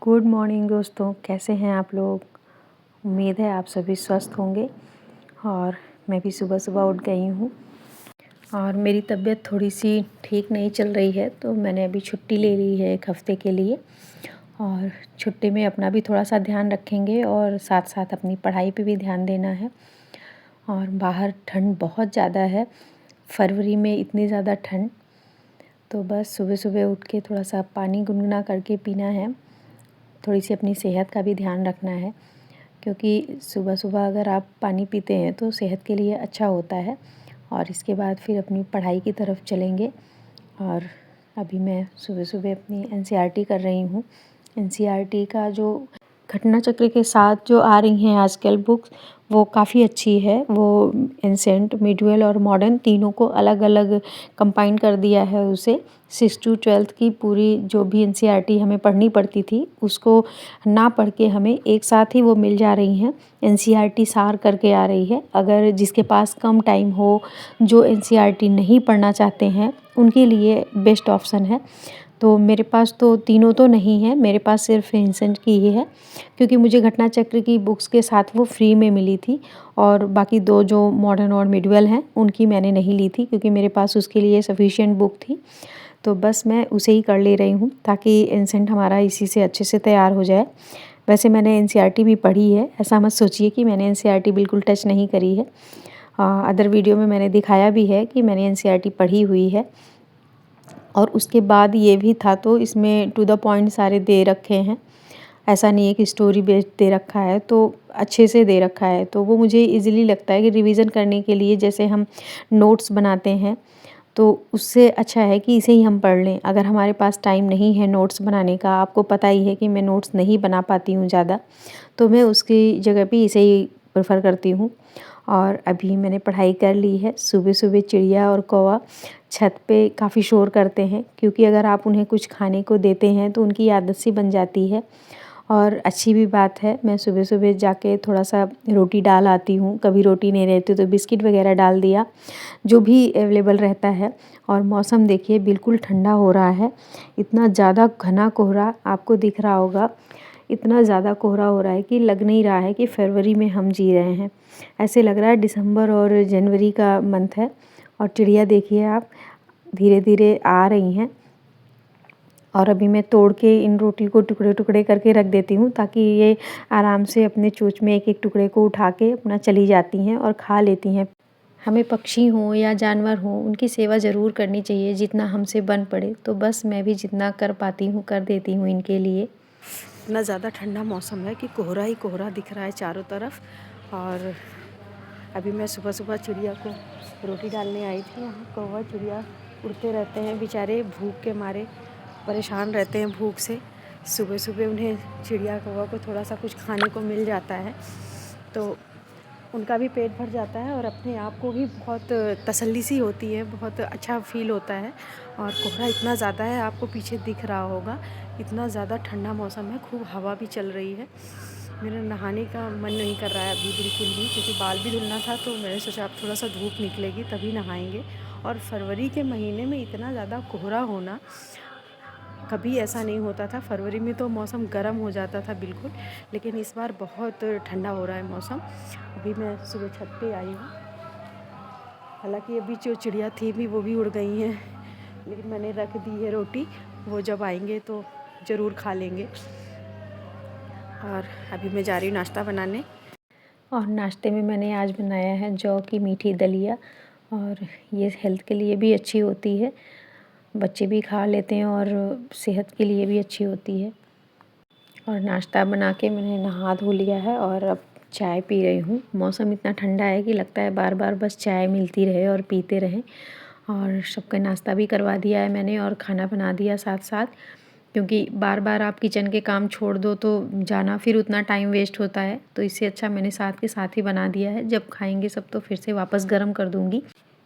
Good morning दोस्तों, कैसे हैं आप लोग। उम्मीद है आप सभी स्वस्थ होंगे। और मैं भी सुबह सुबह उठ गई हूँ और मेरी तबीयत थोड़ी सी ठीक नहीं चल रही है, तो मैंने अभी छुट्टी ले ली है 1 हफ़्ते के लिए। और छुट्टी में अपना भी थोड़ा सा ध्यान रखेंगे और साथ साथ अपनी पढ़ाई पे भी ध्यान देना है। और बाहर ठंड बहुत ज़्यादा है, फरवरी में इतनी ज़्यादा ठंड, तो बस सुबह सुबह उठ के थोड़ा सा पानी गुनगुना करके पीना है। थोड़ी सी अपनी सेहत का भी ध्यान रखना है, क्योंकि सुबह सुबह अगर आप पानी पीते हैं तो सेहत के लिए अच्छा होता है। और इसके बाद फिर अपनी पढ़ाई की तरफ चलेंगे। और अभी मैं सुबह सुबह अपनी एनसीईआरटी कर रही हूँ। एनसीईआरटी का जो घटना चक्र के साथ जो आ रही हैं आजकल बुक्स, वो काफ़ी अच्छी है। वो एंसेंट, मिडुअल और मॉडर्न तीनों को अलग अलग कंबाइन कर दिया है। उसे 6 to 12 की पूरी जो भी एनसीईआरटी हमें पढ़नी पड़ती थी, उसको ना पढ़ के हमें एक साथ ही वो मिल जा रही हैं। एनसीईआरटी सार करके आ रही है। अगर जिसके पास कम टाइम हो, जो एनसीईआरटी नहीं पढ़ना चाहते हैं, उनके लिए बेस्ट ऑप्शन है। तो मेरे पास तो तीनों तो नहीं है, मेरे पास सिर्फ एंसेंट की ही है, क्योंकि मुझे घटना चक्र की बुक्स के साथ वो फ्री में मिली थी। और बाकी 2 जो मॉडर्न और मिडुअल हैं, उनकी मैंने नहीं ली थी, क्योंकि मेरे पास उसके लिए सफिशिएंट बुक थी। तो बस मैं उसे ही कर ले रही हूँ, ताकि एंसेंट हमारा इसी से अच्छे से तैयार हो जाए। वैसे मैंने एनसीईआरटी भी पढ़ी है, ऐसा मत सोचिए कि मैंने एनसीईआरटी बिल्कुल टच नहीं करी है। अदर वीडियो में मैंने दिखाया भी है कि मैंने एनसीईआरटी पढ़ी हुई है। और उसके बाद ये भी था, तो इसमें टू द पॉइंट सारे दे रखे हैं। ऐसा नहीं है कि स्टोरी बेस्ड दे रखा है, तो अच्छे से दे रखा है। तो वो मुझे इजीली लगता है कि रिवीजन करने के लिए जैसे हम नोट्स बनाते हैं, तो उससे अच्छा है कि इसे ही हम पढ़ लें। अगर हमारे पास टाइम नहीं है नोट्स बनाने का, आपको पता ही है कि मैं नोट्स नहीं बना पाती हूँ ज़्यादा, तो मैं उसकी जगह पे इसे ही प्रेफर करती हूँ। और अभी मैंने पढ़ाई कर ली है। सुबह सुबह चिड़िया और कौवा छत पे काफ़ी शोर करते हैं, क्योंकि अगर आप उन्हें कुछ खाने को देते हैं तो उनकी आदत सी बन जाती है। और अच्छी भी बात है, मैं सुबह सुबह जाके थोड़ा सा रोटी डाल आती हूँ। कभी रोटी नहीं रहती तो बिस्किट वगैरह डाल दिया, जो भी अवेलेबल रहता है। और मौसम देखिए बिल्कुल ठंडा हो रहा है। इतना ज़्यादा घना कोहरा आपको दिख रहा होगा, इतना ज़्यादा कोहरा हो रहा है कि लग नहीं रहा है कि फरवरी में हम जी रहे हैं। ऐसे लग रहा है दिसंबर और जनवरी का मंथ है। और चिड़िया देखिए आप, धीरे धीरे आ रही हैं। और अभी मैं तोड़ के इन रोटी को टुकड़े टुकड़े करके रख देती हूँ, ताकि ये आराम से अपने चोंच में एक एक टुकड़े को उठा के अपना चली जाती हैं और खा लेती हैं। हमें पक्षी हों या जानवर हों, उनकी सेवा ज़रूर करनी चाहिए, जितना हमसे बन पड़े। तो बस मैं भी जितना कर पाती हूँ कर देती हूँ इनके लिए। इतना ज़्यादा ठंडा मौसम है कि कोहरा ही कोहरा दिख रहा है चारों तरफ। और अभी मैं सुबह सुबह चिड़िया को रोटी डालने आई थी। यहाँ कौवा चिड़िया उड़ते रहते हैं, बेचारे भूख के मारे परेशान रहते हैं भूख से। सुबह सुबह उन्हें, चिड़िया कौवा को थोड़ा सा कुछ खाने को मिल जाता है, तो उनका भी पेट भर जाता है और अपने आप को भी बहुत तसल्ली सी होती है, बहुत अच्छा फील होता है। और कोहरा इतना ज़्यादा है, आपको पीछे दिख रहा होगा, इतना ज़्यादा ठंडा मौसम है, खूब हवा भी चल रही है। मेरा नहाने का मन नहीं कर रहा है अभी बिल्कुल भी, क्योंकि बाल भी धुलना था, तो मैंने सोचा अब थोड़ा सा धूप निकलेगी तभी नहाएंगे। और फरवरी के महीने में इतना ज़्यादा कोहरा होना, कभी ऐसा नहीं होता था। फरवरी में तो मौसम गर्म हो जाता था बिल्कुल, लेकिन इस बार बहुत ठंडा हो रहा है मौसम। अभी मैं सुबह छत पे आई हूँ। हालांकि अभी जो चिड़िया थी भी वो भी उड़ गई हैं, लेकिन मैंने रख दी है रोटी, वो जब आएंगे तो ज़रूर खा लेंगे। और अभी मैं जा रही हूँ नाश्ता बनाने। और नाश्ते में मैंने आज बनाया है जौ की मीठी दलिया, और ये हेल्थ के लिए भी अच्छी होती है, बच्चे भी खा लेते हैं और सेहत के लिए भी अच्छी होती है। और नाश्ता बना के मैंने नहा धो लिया है और अब चाय पी रही हूँ। मौसम इतना ठंडा है कि लगता है बार बार बस चाय मिलती रहे और पीते रहें। और सबका नाश्ता भी करवा दिया है मैंने और खाना बना दिया साथ साथ, क्योंकि बार बार आप किचन के काम छोड़ दो तो जाना फिर उतना टाइम वेस्ट होता है। तो इससे अच्छा मैंने साथ के साथ ही बना दिया है, जब खाएंगे सब तो फिर से वापस गर्म कर दूँगी।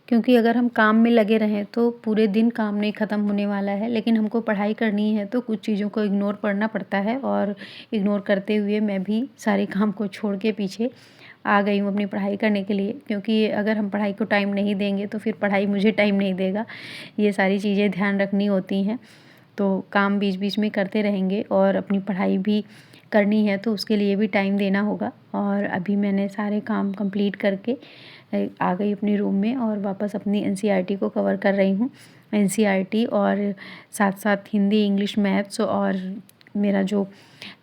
क्योंकि अगर हम काम में लगे रहें तो पूरे दिन काम नहीं ख़त्म होने वाला है, लेकिन हमको पढ़ाई करनी है तो कुछ चीज़ों को इग्नोर करना पड़ता है। और इग्नोर करते हुए मैं भी सारे काम को छोड़ के पीछे आ गई हूँ अपनी पढ़ाई करने के लिए, क्योंकि अगर हम पढ़ाई को टाइम नहीं देंगे तो फिर पढ़ाई मुझे टाइम नहीं देगा। ये सारी चीज़ें ध्यान रखनी होती हैं। तो काम बीच बीच में करते रहेंगे और अपनी पढ़ाई भी करनी है, तो उसके लिए भी टाइम देना होगा। और अभी मैंने सारे काम कंप्लीट करके आ गई अपने रूम में और वापस अपनी एनसीईआरटी को कवर कर रही हूँ। एनसीईआरटी और साथ साथ हिंदी, इंग्लिश, मैथ्स और मेरा जो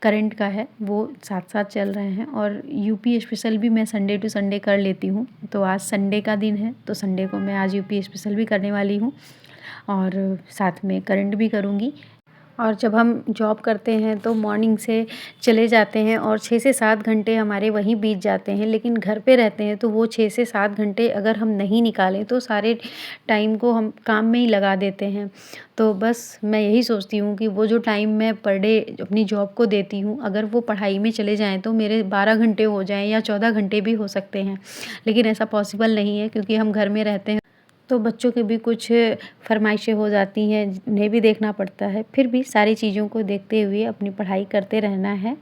करंट का है वो साथ साथ चल रहे हैं। और यूपी स्पेशल भी मैं संडे टू संडे कर लेती हूँ। तो आज संडे का दिन है, तो संडे को मैं आज यूपी स्पेशल भी करने वाली हूँ और साथ में करंट भी करूँगी। और जब हम जॉब करते हैं तो मॉर्निंग से चले जाते हैं और 6 से 7 घंटे हमारे वहीं बीत जाते हैं, लेकिन घर पे रहते हैं तो वो 6 से 7 घंटे अगर हम नहीं निकालें तो सारे टाइम को हम काम में ही लगा देते हैं। तो बस मैं यही सोचती हूँ कि वो जो टाइम मैं पर डे अपनी जॉब को देती हूँ, अगर वो पढ़ाई में चले जाएँ तो मेरे 12 घंटे हो जाएँ या 14 घंटे भी हो सकते हैं। लेकिन ऐसा पॉसिबल नहीं है क्योंकि हम घर में रहते हैं, तो बच्चों की भी कुछ फ़रमाइशें हो जाती हैं, उन्हें भी देखना पड़ता है। फिर भी सारी चीज़ों को देखते हुए अपनी पढ़ाई करते रहना है।